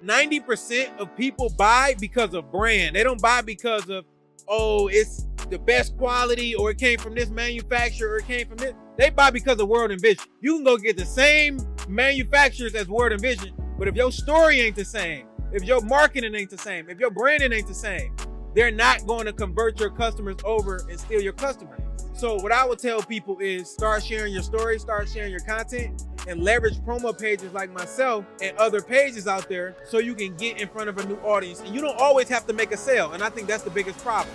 90% of people buy because of brand. They don't buy because of, oh, it's the best quality, or it came from this manufacturer, or it came from this. They buy because of World and Vision. You can go get the same manufacturers as World and Vision, but if your story ain't the same, if your marketing ain't the same, if your branding ain't the same, they're not going to convert your customers over and steal your customers. So what I would tell people is start sharing your story, start sharing your content, and leverage promo pages like myself and other pages out there so you can get in front of a new audience. And you don't always have to make a sale. And I think that's the biggest problem.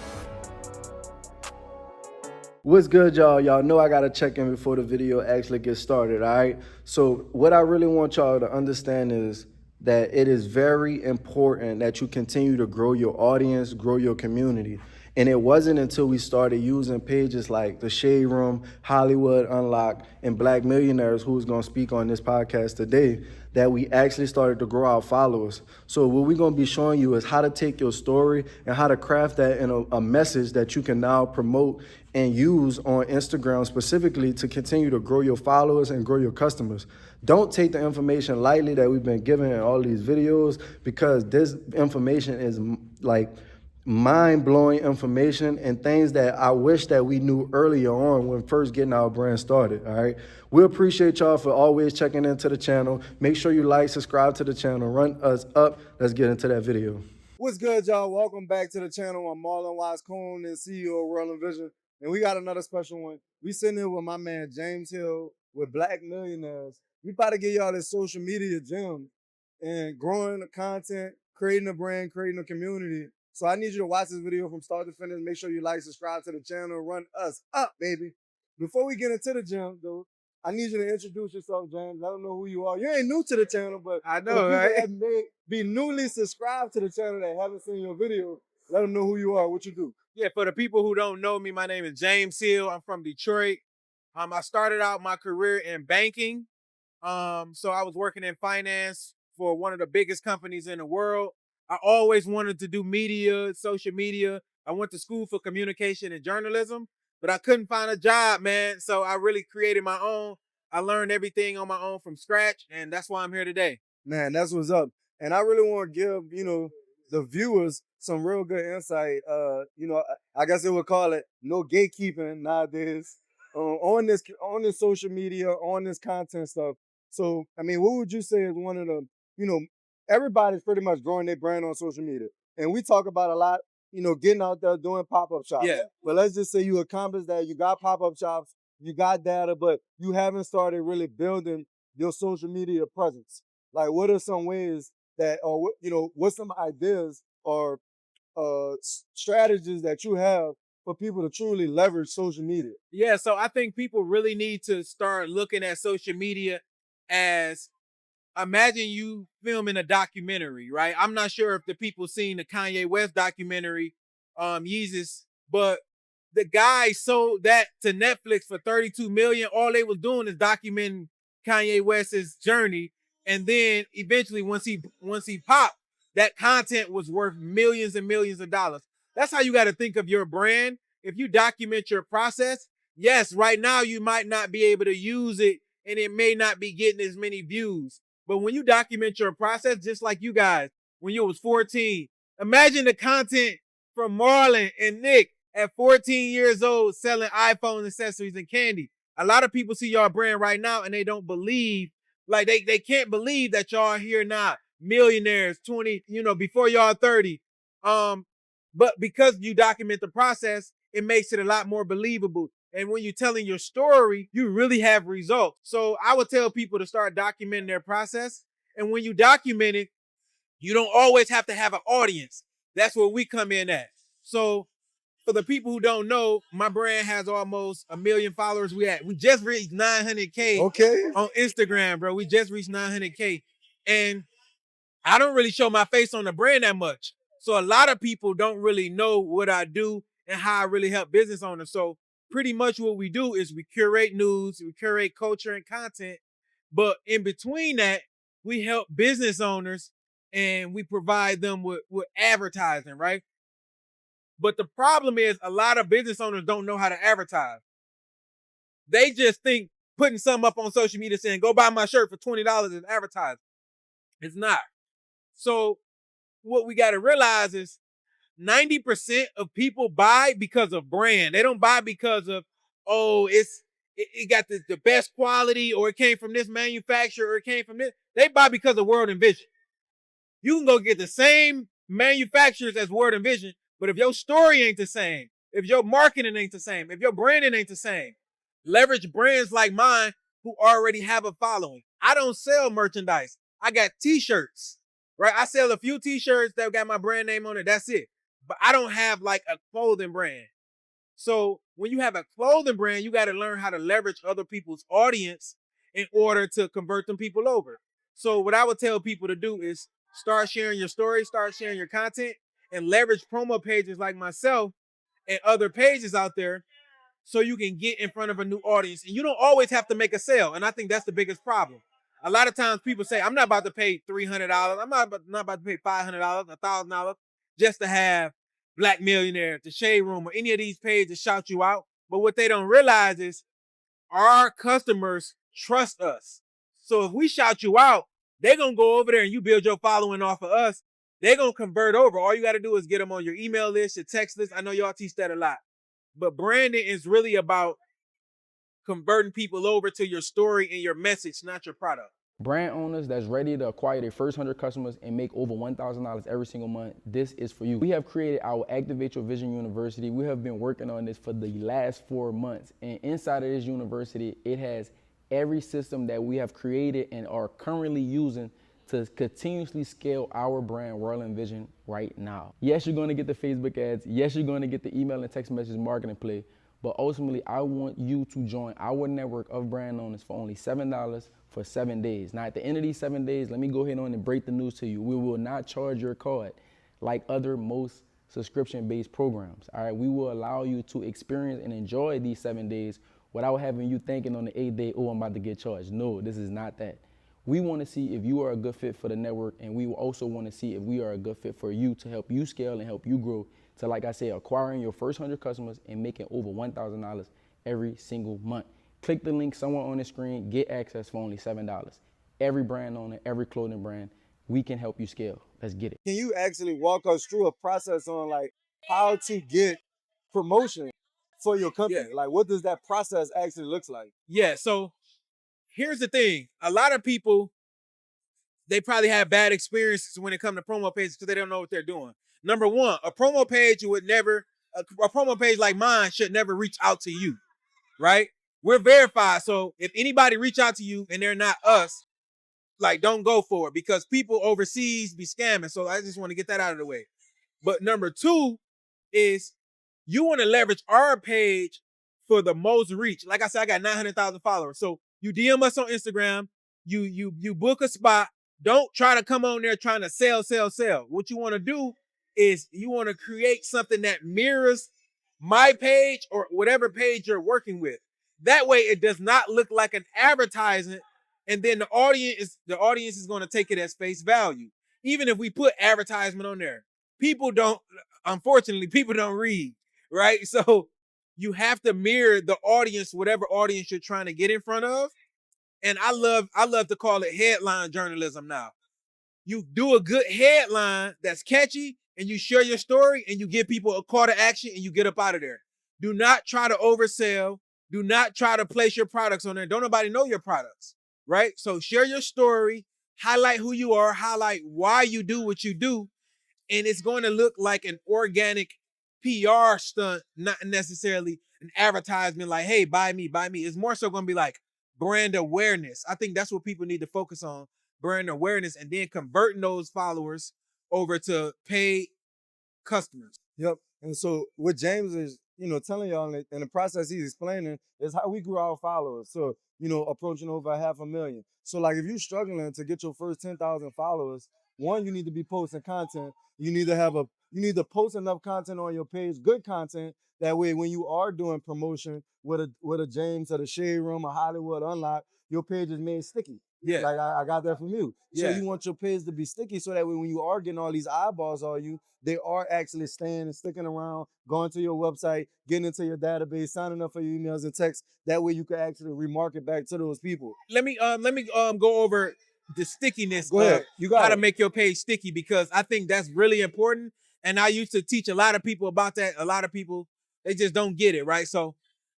What's good, y'all? Y'all know I got to check in before the video actually gets started, all right? So what I really want y'all to understand is that it is very important that you continue to grow your audience, grow your community. And it wasn't until we started using pages like The Shade Room, Hollywood Unlocked, and Black Millionaires, who's going to speak on this podcast today, that we actually started to grow our followers. So what we're going to be showing you is how to take your story and how to craft that in a message that you can now promote and use on Instagram specifically to continue to grow your followers and grow your customers. Don't take the information lightly that we've been given in all these videos, because this information is like mind-blowing information and things that I wish that we knew earlier on when first getting our brand started, all right? We appreciate y'all for always checking into the channel. Make sure you like, subscribe to the channel, run us up. Let's get into that video. What's good, y'all? Welcome back to the channel. I'm Marlon Watts, Coon and CEO of WRLDINVSN, and we got another special one. We sitting here with my man James Hill with Black Millionaires. We about to give y'all this social media gem and growing the content, creating a brand, creating a community. So I need you to watch this video from start to finish. Make sure you like, subscribe to the channel, run us up, baby. Before we get into the gym, though, I need you to introduce yourself, James. I don't know who you are. You ain't new to the channel, but I know, right? That may be newly subscribed to the channel that haven't seen your video, let them know who you are, what you do. Yeah, for the people who don't know me, my name is James Hill. I'm from Detroit. I started out my career in banking. So I was working in finance for one of the biggest companies in the world. I always wanted to do media, social media. I went to school for communication and journalism, but I couldn't find a job, man. So I really created my own. I learned everything on my own from scratch, and that's why I'm here today. Man, that's what's up. And I really want to give, the viewers some real good insight. I guess they would call it no gatekeeping nowadays on this social media, on this content stuff. So, I mean, what would you say is one of the, everybody's pretty much growing their brand on social media. And we talk about a lot, getting out there doing pop-up shops. Yeah. But let's just say you accomplished that. You got pop-up shops, you got data, but you haven't started really building your social media presence. Like, what are some ways that, or what's some ideas or strategies that you have for people to truly leverage social media? Yeah, so I think people really need to start looking at social media as, imagine you filming a documentary, right? I'm not sure if the people seen the Kanye West documentary, Yeezus, but the guy sold that to Netflix for $32 million. All they was doing is documenting Kanye West's journey. And then eventually once he popped, that content was worth millions and millions of dollars. That's how you got to think of your brand. If you document your process, yes, right now you might not be able to use it and it may not be getting as many views. But when you document your process, just like you guys, when you was 14, imagine the content from Marlon and Nick at 14 years old selling iPhone accessories and candy. A lot of people see your brand right now and they don't believe, like they can't believe that y'all here now, millionaires, 20, before y'all 30. But because you document the process, it makes it a lot more believable. And when you're telling your story, you really have results. So I would tell people to start documenting their process. And when you document it, you don't always have to have an audience. That's where we come in at. So for the people who don't know, my brand has almost 1 million followers. We just reached 900K on Instagram, bro. We just reached 900K. And I don't really show my face on the brand that much. So a lot of people don't really know what I do and how I really help business owners. So pretty much what we do is we curate news, we curate culture and content. But in between that, we help business owners and we provide them with advertising, right? But the problem is a lot of business owners don't know how to advertise. They just think putting something up on social media saying, go buy my shirt for $20 is advertising. It's not. So what we got to realize is 90% of people buy because of brand. They don't buy because of, oh, it got the best quality, or it came from this manufacturer, or it came from this. They buy because of World Envision. You can go get the same manufacturers as Word and Vision, but if your story ain't the same, if your marketing ain't the same, if your branding ain't the same, leverage brands like mine who already have a following. I don't sell merchandise. I got t-shirts, right? I sell a few t-shirts that got my brand name on it. That's it. But I don't have like a clothing brand. So when you have a clothing brand, you got to learn how to leverage other people's audience in order to convert them people over. So what I would tell people to do is start sharing your story, start sharing your content, and leverage promo pages like myself and other pages out there so you can get in front of a new audience. And you don't always have to make a sale. And I think that's the biggest problem. A lot of times people say, I'm not about to pay $300. I'm not about to pay $500, $1,000 just to have Black Millionaires, the Shade Room, or any of these pages shout you out. But what they don't realize is our customers trust us. So if we shout you out, they're going to go over there and you build your following off of us. They're going to convert over. All you got to do is get them on your email list, your text list. I know y'all teach that a lot. But branding is really about converting people over to your story and your message, not your product. Brand owners that's ready to acquire their first 100 customers and make over $1,000 every single month, this is for you. We have created our Activate Your Vision University. We have been working on this for the last 4 months. And inside of this university, it has every system that we have created and are currently using to continuously scale our brand, WRLDINVSN, right now. Yes, you're going to get the Facebook ads. Yes, you're going to get the email and text message marketing play. But ultimately, I want you to join our network of brand owners for only $7 for 7 days. Now, at the end of these 7 days, let me go ahead on and break the news to you. We will not charge your card like other most subscription-based programs. All right, we will allow you to experience and enjoy these 7 days without having you thinking on the 8th day, oh, I'm about to get charged. No, this is not that. We want to see if you are a good fit for the network, and we also want to see if we are a good fit for you to help you scale and help you grow to, like I said, acquiring your first 100 customers and making over $1,000 every single month. Click the link somewhere on the screen, get access for only $7. Every brand owner, every clothing brand, we can help you scale. Let's get it. Can you actually walk us through a process on like how to get promotion for your company? Yeah. Like what does that process actually looks like? Yeah, so here's the thing. A lot of people, they probably have bad experiences when it comes to promo pages because they don't know what they're doing. Number one, a promo page a promo page like mine should never reach out to you, right? We're verified. So if anybody reach out to you and they're not us, like don't go for it because people overseas be scamming. So I just want to get that out of the way. But number two is you want to leverage our page for the most reach. Like I said, I got 900,000 followers. So you DM us on Instagram, you book a spot. Don't try to come on there trying to sell. What you want to do is you want to create something that mirrors my page or whatever page you're working with. That way it does not look like an advertisement, and then the audience is going to take it as face value. Even if we put advertisement on there, unfortunately, people don't read, right? So you have to mirror the audience, whatever audience you're trying to get in front of. And I love to call it headline journalism now. You do a good headline that's catchy and you share your story and you give people a call to action and you get up out of there. Do not try to oversell. Do not try to place your products on there. Don't nobody know your products, right? So share your story, highlight who you are, highlight why you do what you do, and it's going to look like an organic PR stunt, not necessarily an advertisement like, hey, buy me. It's more so going to be like brand awareness. I think that's what people need to focus on, brand awareness, and then converting those followers over to paid customers. Yep. And so what James is, telling y'all in the process he's explaining is how we grew our followers. So, approaching over 500,000. So like if you're struggling to get your first 10,000 followers, one, you need to be posting content. You need to post enough content on your page, good content. That way when you are doing promotion with a James or the Shade Room or Hollywood Unlock, your page is made sticky. Yeah. Like I got that from you. So Yeah. you want your page to be sticky so that way when you are getting all these eyeballs on you, they are actually staying and sticking around, going to your website, getting into your database, signing up for your emails and texts. That way you can actually remarket back to those people. Let me go over the stickiness Go of ahead. You got how to it. make your page sticky, because I think that's really important. And I used to teach a lot of people about that. A lot of people, they just don't get it, right? So,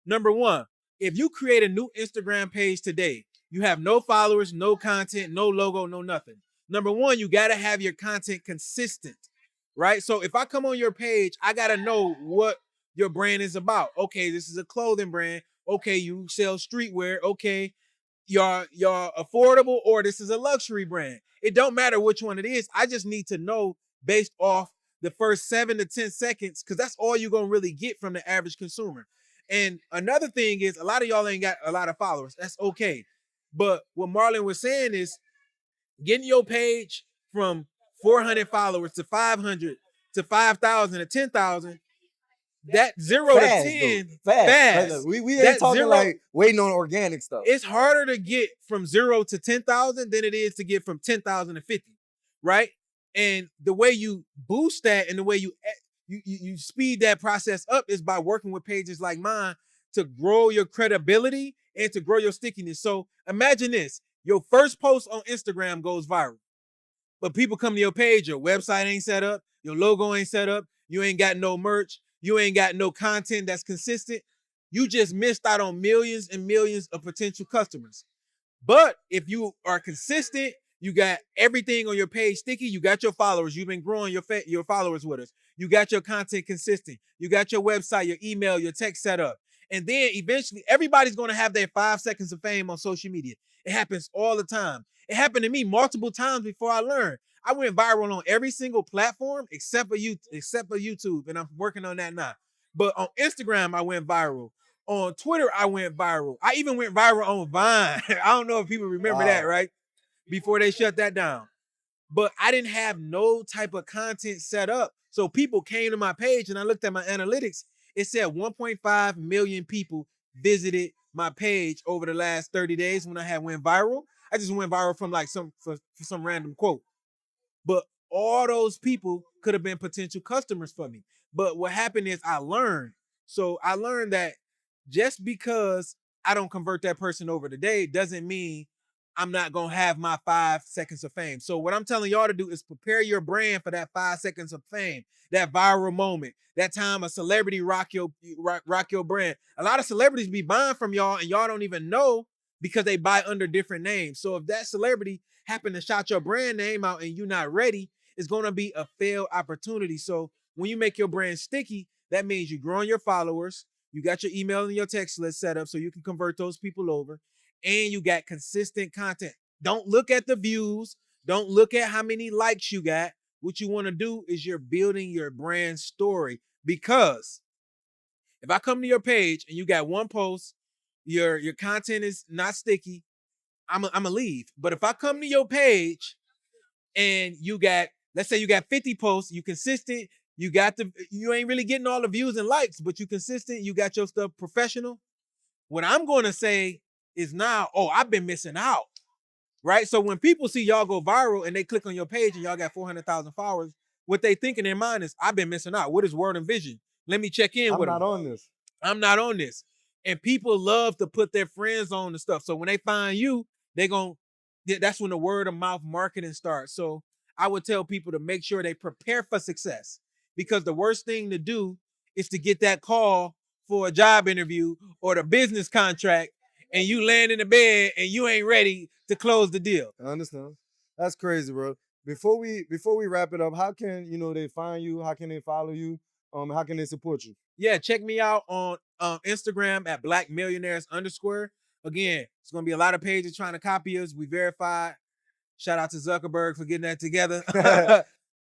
number one, if you create a new Instagram page today, you have no followers, no content, no logo, no nothing. Number one, you got to have your content consistent, right? So if I come on your page, I got to know what your brand is about. Okay, this is a clothing brand. Okay, you sell streetwear. Okay, you're affordable, or this is a luxury brand. It don't matter which one it is. I just need to know based off the first 7 to 10 seconds, because that's all you're gonna really get from the average consumer. And another thing is, a lot of y'all ain't got a lot of followers. That's okay. But what Marlon was saying is, getting your page from 400 followers to 500 to 5,000 to 10,000, that 0 to Fast, 10 though. Fast. fast. We ain't That talking zero, like waiting on organic stuff. it's harder to get from 0 to 10,000 than it is to get from 10,000 to 50, right? And the way you boost that and the way you speed that process up is by working with pages like mine to grow your credibility and to grow your stickiness. So imagine this: your first post on Instagram goes viral, but people come to your page, your website ain't set up, your logo ain't set up, you ain't got no merch, you ain't got no content that's consistent. You just missed out on millions and millions of potential customers. But if you are consistent, you got everything on your page sticky, you got your followers, you've been growing your followers with us, you got your content consistent, you got your website, your email, your text set up. And then eventually everybody's going to have their 5 seconds of fame on social media. It happens all the time. It happened to me multiple times before I learned. I went viral on every single platform except for YouTube, and I'm working on that now. But on Instagram, I went viral. On Twitter, I went viral. I even went viral on Vine. I don't know if people remember that, Wow. right? Before they shut that down. But I didn't have no type of content set up. So people came to my page and I looked at my analytics. It said 1.5 million people visited my page over the last 30 days when I had went viral. I just went viral from like for some random quote. But all those people could have been potential customers for me. But what happened is I learned. So I learned that just because I don't convert that person over today doesn't mean I'm not going to have my 5 seconds of fame. So what I'm telling y'all to do is prepare your brand for that 5 seconds of fame, that viral moment, that time a celebrity rock your brand. A lot of celebrities be buying from y'all and y'all don't even know because they buy under different names. So if that celebrity happen to shout your brand name out and you're not ready, it's going to be a failed opportunity. So when you make your brand sticky, that means you're growing your followers, you got your email and your text list set up so you can convert those people over, and you got consistent content. Don't look at the views. Don't look at how many likes you got. What you want to do is you're building your brand story, because if I come to your page and you got one post, your content is not sticky, I'm a leave. But if I come to your page and you got, let's say you got 50 posts, you consistent, you ain't really getting all the views and likes, but you consistent, you got your stuff professional. What I'm going to say is now, oh, I've been missing out, right? So when people see y'all go viral and they click on your page and y'all got 400,000 followers, what they think in their mind is, I've been missing out. What is Word and Vision? Let me check in I'm with not them. on this. I'm not on this. And people love to put their friends on the stuff. So when they find you, that's when the word of mouth marketing starts. So I would tell people to make sure they prepare for success, because the worst thing to do is to get that call for a job interview or the business contract and you land in the bed and you ain't ready to close the deal. I understand. That's crazy, bro. Before we wrap it up, how can they find you? How can they follow you? How can they support you? Yeah, check me out on Instagram at Black Millionaires _. Again, it's gonna be a lot of pages trying to copy us. We verified. Shout out to Zuckerberg for getting that together.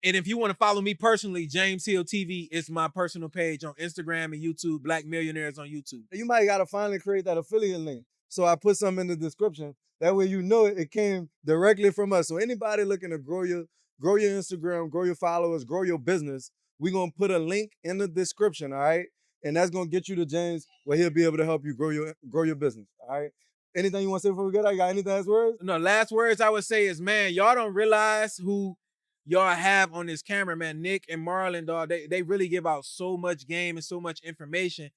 And if you want to follow me personally, James Hill TV is my personal page on Instagram and YouTube. Black Millionaires on YouTube. You might gotta finally create that affiliate link. So I put some in the description. That way it came directly from us. So anybody looking to grow your Instagram, grow your followers, grow your business, we're gonna put a link in the description, all right? And that's gonna get you to James, where he'll be able to help you grow your business. All right. Anything you want to say before we get out? You got anything last words? No, last words I would say is, man, y'all don't realize who y'all have on this camera, man. Nick and Marlon, dog, they really give out so much game and so much information.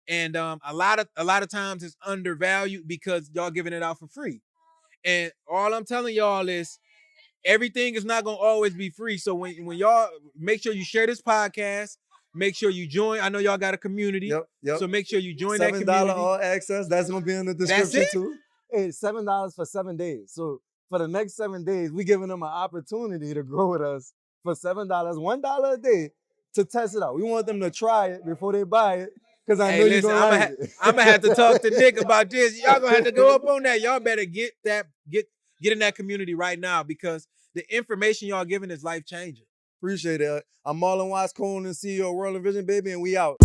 And a lot of times it's undervalued because y'all giving it out for free. And all I'm telling y'all is everything is not gonna always be free. So when y'all make sure you share this podcast, make sure you join. I know y'all got a community. Yep. So make sure you join that $7 community. all access. That's gonna be in the That's description it? too. Hey, $7 for 7 days. So for the next 7 days, we giving them an opportunity to grow with us for $7, $1 a day to test it out. We want them to try it before they buy it. Cause I know you're listen, gonna like it. I'm gonna have to talk to Nick about this. Y'all gonna have to go up on that. Y'all better get in that community right now because the information y'all giving is life changing. Appreciate it. I'm Marlon Watts, CEO of World Vision, baby, and we out.